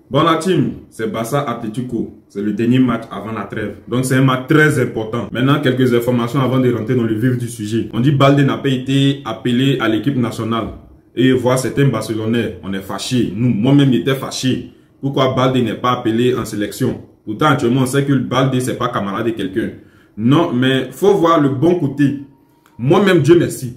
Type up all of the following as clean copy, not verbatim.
Bon la team, c'est Barça Atlético. C'est le dernier match avant la trêve. Donc c'est un match très important. Maintenant, quelques informations avant de rentrer dans le vif du sujet. On dit Balde n'a pas été appelé à l'équipe nationale. Et voir certains Barcelonais, on est fâchés. Nous, moi-même, j'étais fâché. Pourquoi Balde n'est pas appelé en sélection? Pourtant, actuellement, on sait que Balde, c'est pas camarade de quelqu'un. Non, mais faut voir le bon côté. Moi-même, Dieu merci.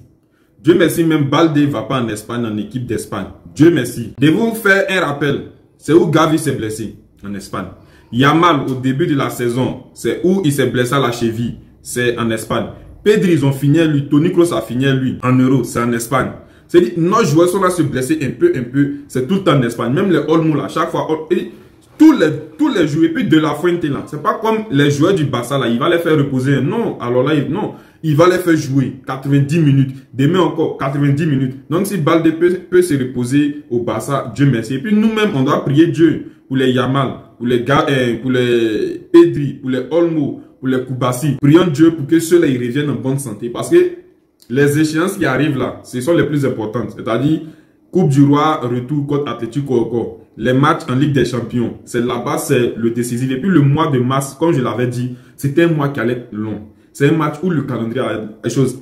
Dieu merci, même Balde ne va pas en Espagne, en équipe d'Espagne. Dieu merci. De vous faire un rappel. C'est où Gavi s'est blessé en Espagne. Yamal, au début de la saison, c'est où il s'est blessé à la cheville. C'est en Espagne. Pedri, ils ont fini lui. Toni Kroos a fini lui. En Euro, c'est en Espagne. C'est-à-dire, nos joueurs sont là se blesser un peu. C'est tout le temps en Espagne. Même les Olmo, là, chaque fois. Tous les joueurs, et puis de la Fuente, là. C'est pas comme les joueurs du Barça, là. Il va les faire reposer. Non, alors là, non. Il va les faire jouer 90 minutes. Demain encore 90 minutes. Donc si Balde peut se reposer au Barça, Dieu merci. Et puis nous-mêmes, on doit prier Dieu pour les Yamal, pour les Pedri, pour les Olmo, pour les Koubassi. Prions Dieu pour que ceux-là ils reviennent en bonne santé. Parce que les échéances qui arrivent là, ce sont les plus importantes. C'est-à-dire Coupe du Roi, retour contre Atlético. Les matchs en Ligue des Champions. C'est là-bas, c'est le décisif. Et puis le mois de mars, comme je l'avais dit, c'était un mois qui allait être long. C'est un match où le calendrier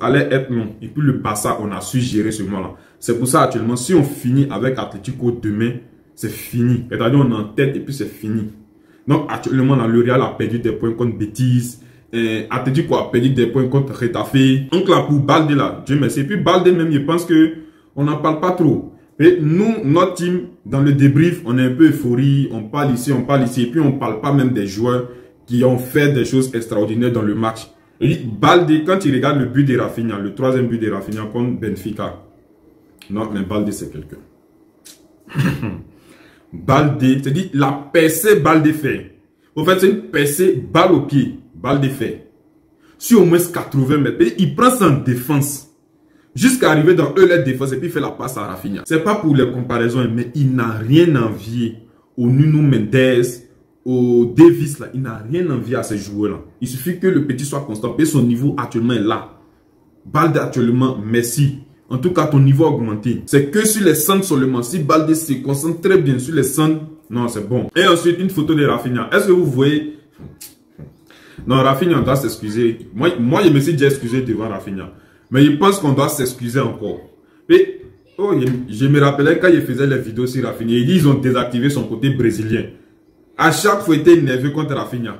allait être long. Et puis le Barça, on a su gérer ce mois-là. C'est pour ça actuellement, si on finit avec Atlético demain, c'est fini. C'est-à-dire on est en tête et puis c'est fini. Donc actuellement, le Real a perdu des points contre Betis. Atlético a perdu des points contre Retafe. Donc là, pour Balde là, Dieu merci. Et puis Balde même, je pense que on n'en parle pas trop. Et nous, notre team, dans le débrief, on est un peu euphorie. On parle ici, on parle ici. Et puis on ne parle pas même des joueurs qui ont fait des choses extraordinaires dans le match. Balde, quand il regarde le but de Rafinha, le troisième but de Rafinha contre Benfica. Non, mais Balde, c'est quelqu'un. Balde, c'est-à-dire la percée Balde fait. En fait, c'est une percée balle au pied. Balde fait. Sur au moins 80 mètres. Et il prend ça en défense. Jusqu'à arriver dans eux, la défense. Et puis il fait la passe à Rafinha. C'est pas pour les comparaisons, mais il n'a rien envié au Nuno Mendes, au Davis, là, il n'a rien envie à ces joueurs-là. Il suffit que le petit soit constant. Et son niveau actuellement est là. Balde actuellement, merci. En tout cas, ton niveau a augmenté. C'est que sur les centres seulement. Si Balde se concentre très bien sur les centres, non, c'est bon. Et ensuite, une photo de Rafinha. Est-ce que vous voyez? Non, Rafinha, on doit s'excuser. Moi, je me suis déjà excusé devant Rafinha. Mais il pense qu'on doit s'excuser encore. Et, oh, je me rappelais quand il faisait les vidéos sur Rafinha, il dit qu'ils ont désactivé son côté brésilien. À chaque fois, il était énervé contre Rafinha.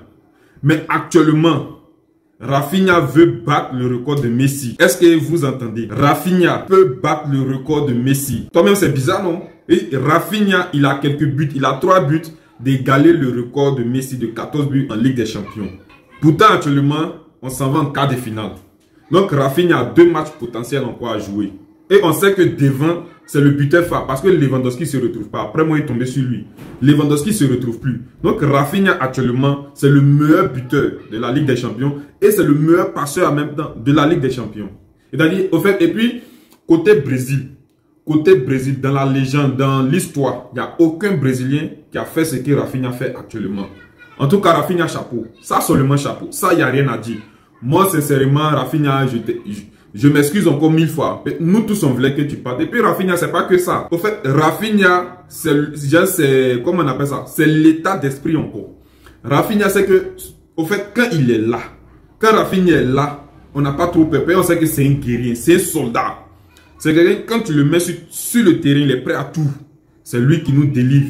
Mais actuellement, Rafinha veut battre le record de Messi. Est-ce que vous entendez? Rafinha peut battre le record de Messi. Quand même, c'est bizarre, non? Et Rafinha, il a quelques buts. Il a 3 buts d'égaler le record de Messi de 14 buts en Ligue des Champions. Pourtant, actuellement, on s'en va en quart de finale. Donc, Rafinha a 2 matchs potentiels encore à jouer. Et on sait que devant, c'est le buteur phare. Parce que Lewandowski ne se retrouve pas. Après, moi, il est tombé sur lui. Lewandowski ne se retrouve plus. Donc, Rafinha, actuellement, c'est le meilleur buteur de la Ligue des Champions. Et c'est le meilleur passeur en même temps de la Ligue des Champions. C'est-à-dire, au fait, et puis, côté Brésil, dans la légende, dans l'histoire, il n'y a aucun Brésilien qui a fait ce que Rafinha fait actuellement. En tout cas, Rafinha, chapeau. Ça, seulement chapeau. Ça, il n'y a rien à dire. Moi, sincèrement, Rafinha, je m'excuse encore 1000 fois. Nous tous, on voulait que tu partes. Et puis Rafinha, c'est pas que ça. Au fait, Rafinha, c'est comment on appelle ça? C'est l'état d'esprit encore. Rafinha, c'est que, au fait, quand il est là, quand Rafinha est là, on n'a pas trop peur. On sait que c'est un guerrier, c'est un soldat. C'est quelqu'un, quand tu le mets sur le terrain, il est prêt à tout. C'est lui qui nous délivre.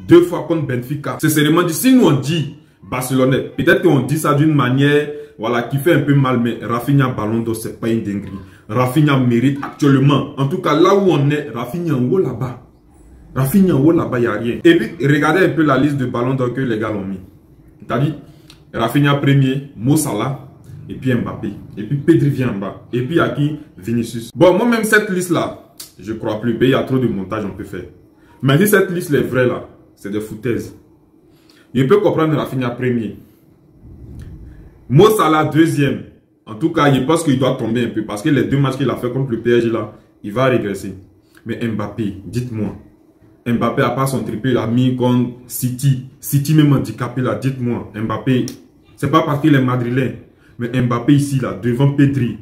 2 fois contre Benfica. C'est seulement dit, si nous on dit Barcelonais, peut-être qu'on dit ça d'une manière, voilà, qui fait un peu mal, mais Rafinha Ballon d'Or, c'est pas une dinguerie. Rafinha mérite actuellement, en tout cas là où on est, Rafinha en haut là-bas. Rafinha en haut là-bas, il n'y a rien. Et puis, regardez un peu la liste de Ballon d'Or que les gars l'ont mis. C'est-à-dire, Rafinha premier, Mo Salah, et puis Mbappé. Et puis Pedri vient en bas. Et puis à qui? Vinicius. Bon, moi-même, cette liste-là, je crois plus. Il y a trop de montage on peut faire. Mais si cette liste est vraie là, c'est des foutaises. Je peux comprendre Rafinha premier. Mo Salah deuxième. En tout cas, je pense qu'il doit tomber un peu. Parce que les 2 matchs qu'il a fait contre le PSG là, il va régresser. Mais Mbappé, dites-moi. Mbappé, à part son triplé, il a mis contre City. City même handicapé là, dites-moi. Mbappé, c'est pas parce qu'il est madrilène. Mais Mbappé ici là, devant Pedri,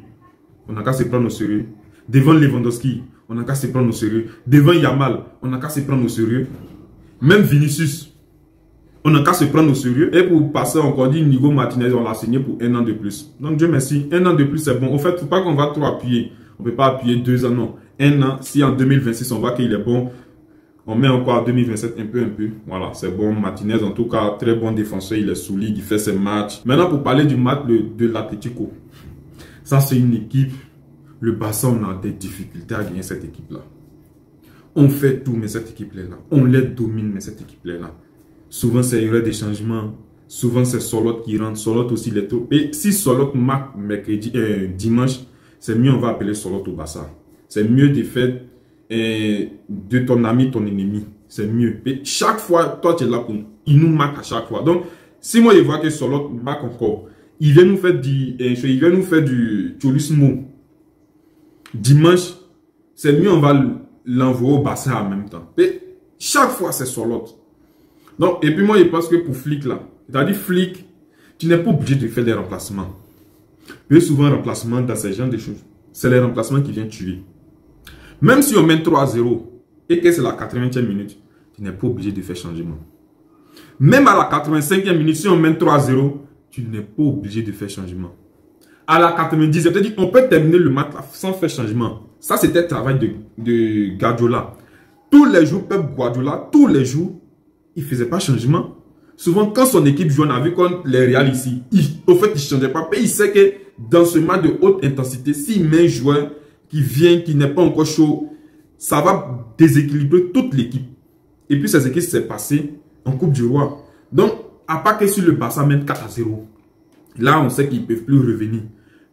on n'a qu'à se prendre au sérieux. Devant Lewandowski, on n'a qu'à se prendre au sérieux. Devant Yamal, on n'a qu'à se prendre au sérieux. Même Vinicius, On n'a qu'à se prendre au sérieux. Et pour passer encore dit Nigo Martinez, on l'a signé pour 1 an de plus. Donc Dieu merci, 1 an de plus c'est bon. Au fait, il ne faut pas qu'on va trop appuyer. On ne peut pas appuyer 2 ans, non. 1 an, si en 2026 on voit qu'il est bon, on met encore en 2027 un peu. Voilà, c'est bon. Martinez, en tout cas, très bon défenseur. Il est solide, il fait ses matchs. Maintenant, pour parler du match de l'Atlético. Ça, c'est une équipe. Le Barça, on a des difficultés à gagner cette équipe-là. On fait tout, mais cette équipe-là est là. On les domine, mais cette équipe-là est là. Souvent, c'est erreur des changements. Souvent, c'est Solot qui rentre. Solot aussi, les taux. Et si Solot marque dimanche, c'est mieux, on va appeler Solot au Barça. C'est mieux de faire de ton ami, ton ennemi. C'est mieux. Et chaque fois, toi, tu es là pour nous. Il nous marque à chaque fois. Donc, si moi, je vois que Solot marque encore, il vient nous faire du cholismo. Dimanche, c'est mieux, on va l'envoyer au Barça en même temps. Et chaque fois, c'est Solot. Donc, et puis moi, je pense que pour Flick, là, c'est-à-dire Flick, tu n'es pas obligé de faire des remplacements. Mais souvent, remplacement dans ce genre de choses, c'est les remplacements qui viennent tuer. Même si on mène 3-0 et que c'est la 80e minute, tu n'es pas obligé de faire changement. Même à la 85e minute, si on mène 3-0, tu n'es pas obligé de faire changement. À la 90e, c'est-à-dire qu'on peut terminer le match sans faire changement. Ça, c'était le travail de Guardiola. Tous les jours, Pep Guardiola, tous les jours, il ne faisait pas changement. Souvent, quand son équipe joue, on a vu contre les Real ici, au fait, il ne changeait pas. Mais il sait que dans ce match de haute intensité, s'il met un joueur qui vient, qui n'est pas encore chaud, ça va déséquilibrer toute l'équipe. Et puis, ces équipes s'est passé en Coupe du Roi. Donc, à part que si le Barça mène 4-0, là, on sait qu'ils ne peuvent plus revenir.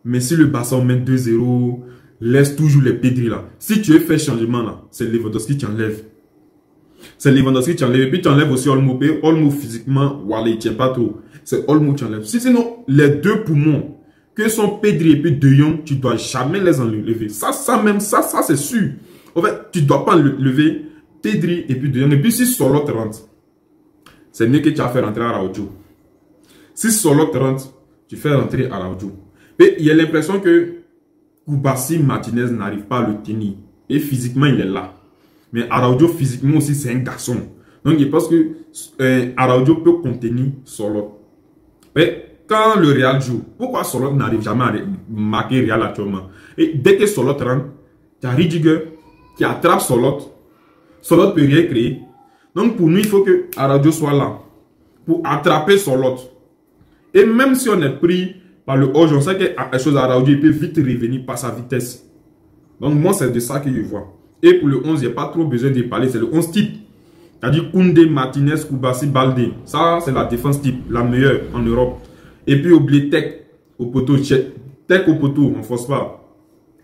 Mais si le Barça mène 2-0, laisse toujours les Pedri là. Si tu veux faire changement là, c'est Lewandowski qui enlève. C'est Lewandowski qui enlève. Et puis tu enlèves aussi Olmo. Olmo physiquement, voilà, il ne tient pas trop. C'est Olmo qui enlève. Si sinon, les deux poumons, que sont Pedri et puis De Jong, tu ne dois jamais les enlever. Ça c'est sûr. En fait, tu ne dois pas enlever Pedri et puis De Jong. Et puis si Solot rentre, c'est mieux que tu as fait rentrer Araujo. Si Solot rentre, tu fais rentrer Araujo. Et il y a l'impression que Koubassi Martinez n'arrive pas à le tenir. Et physiquement, il est là. Mais Araujo, physiquement aussi, c'est un garçon. Donc, je pense que Araujo peut contenir Solot. Mais quand le Real joue, pourquoi Solot n'arrive jamais à marquer Real actuellement? Et dès que Solot rentre, tu as Rudiger qui attrape Solot. Solot peut rien créer. Donc, pour nous, il faut que Araujo soit là pour attraper Solot. Et même si on est pris par le haut, on sait que la chose à Araujo, il peut vite revenir par sa vitesse. Donc, moi, c'est de ça que je vois. Et pour le 11, il n'y a pas trop besoin de parler. C'est le 11 type. C'est-à-dire Koundé, Martinez, Koubassi, Baldé. Ça, c'est la défense type, la meilleure en Europe. Et puis, oubliez Tech au poteau. Tech au poteau, on ne force pas.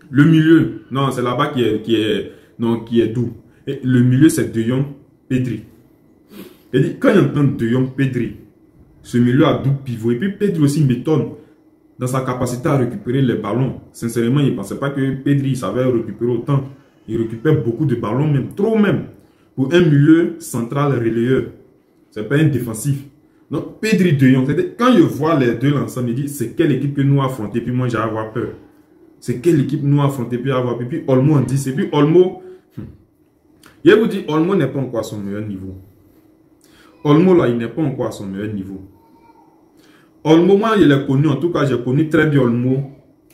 Le milieu, non, c'est là-bas qui est doux. Et le milieu, c'est De Jong, Pedri. Et quand il entend De Jong, Pedri, ce milieu a double pivot. Et puis, Pedri aussi m'étonne dans sa capacité à récupérer les ballons. Sincèrement, il ne pensait pas que Pedri savait récupérer autant. Il récupère beaucoup de ballons, même trop même. Pour un milieu central relayeur. Ce n'est pas un défensif. Donc, Pedri De Jong, quand je vois les deux ensemble, je dis, c'est quelle équipe que nous affronter, puis moi j'ai avoir peur. C'est quelle équipe nous affronter, puis avoir peur. Puis Olmo en 10. Et puis Olmo, je vous dis, Olmo n'est pas encore à son meilleur niveau. Olmo là, il n'est pas encore à son meilleur niveau. Olmo, moi, je l'ai connu, en tout cas, j'ai connu très bien Olmo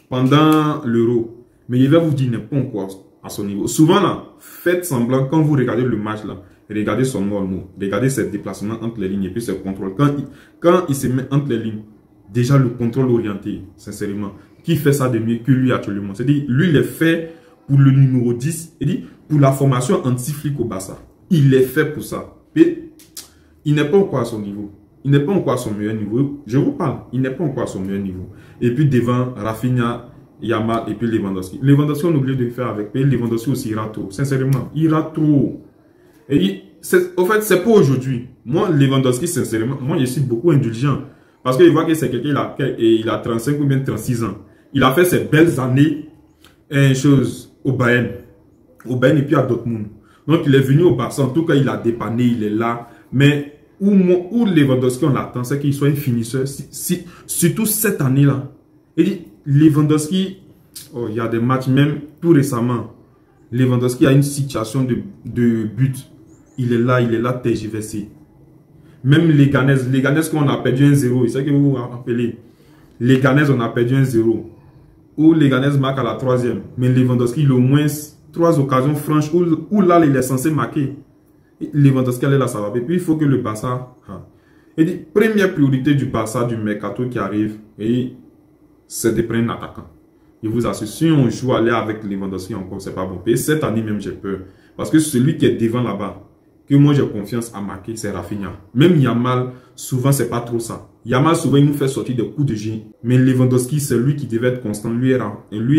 pendant l'Euro. Mais je vais vous dire, il n'est pas encore à son niveau. Souvent, là, faites semblant, quand vous regardez le match, là, regardez son Olmo, regardez ses déplacements entre les lignes et puis ses contrôles. Quand il se met entre les lignes, déjà le contrôle orienté, sincèrement, qui fait ça de mieux que lui actuellement? C'est-à-dire, lui, il est fait pour le numéro 10, il dit, pour la formation anti-flic au Barça. Il est fait pour ça. Mais il n'est pas encore à son niveau. Il n'est pas encore à son meilleur niveau. Je vous parle, il n'est pas encore à son meilleur niveau. Et puis devant, Rafinha, Yamal et puis Lewandowski. Lewandowski, on oublie de le faire avec. Mais Lewandowski aussi ira trop. Sincèrement, il ira trop. Et en fait, c'est pas aujourd'hui. Moi, Lewandowski, sincèrement, moi, je suis beaucoup indulgent. Parce qu'il voit que c'est quelqu'un, il a 35 ou bien 36 ans. Il a fait ses belles années, au Bayern. Au Bayern et puis à Dortmund. Donc, il est venu au Barça. En tout cas, il a dépanné, il est là. Mais où Lewandowski, on l'attend, c'est qu'il soit un finisseur. Surtout cette année-là. Il dit, Lewandowski, oh, il y a des matchs, même tout récemment, Lewandowski a une situation de but. Il est là tergiversé. Même les Ganes qu'on a perdu 1-0. C'est ce que vous vous rappelez. Les Ganes, on a perdu 1-0. Où les Ganes marquent à la 3e. Mais Lewandowski, il a au moins 3 occasions franches où là, il est censé marquer. Lewandowski, elle est là, ça va. Et puis, il faut que le Barça... Il dit, première priorité du Barça, du mercato qui arrive, c'est de prendre un attaquant. Je vous assure, si on joue aller avec Lewandowski encore, c'est pas bon. Et cette année même, j'ai peur. Parce que celui qui est devant là-bas, que moi j'ai confiance à marquer, c'est Rafinha. Même Yamal, souvent, c'est pas trop ça. Yamal, souvent, il nous fait sortir des coups de génie. Mais Lewandowski, c'est lui qui devait être constant. Lui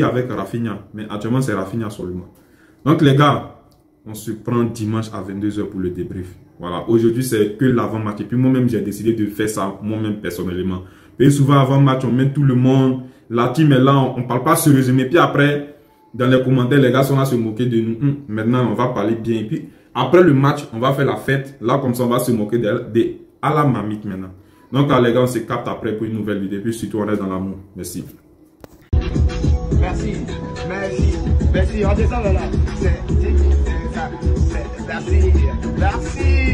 avec Rafinha. Mais actuellement, c'est Rafinha seulement. Donc, les gars, on se prend dimanche à 22 h pour le débrief. Voilà, aujourd'hui, c'est que l'avant-match. Et puis, moi-même, j'ai décidé de faire ça, moi-même, personnellement. Et souvent, avant-match, on met tout le monde. La team est là, on ne parle pas sérieusement. Et puis après, dans les commentaires, les gars sont là à se moquer de nous. Maintenant, on va parler bien. Et puis, après le match, on va faire la fête. Là, comme ça, on va se moquer à la marmite maintenant. Donc, les gars, on se capte après pour une nouvelle vidéo. Et puis, surtout, on est dans l'amour. Merci. Merci. Merci. Merci. On descend là. Merci. Merci.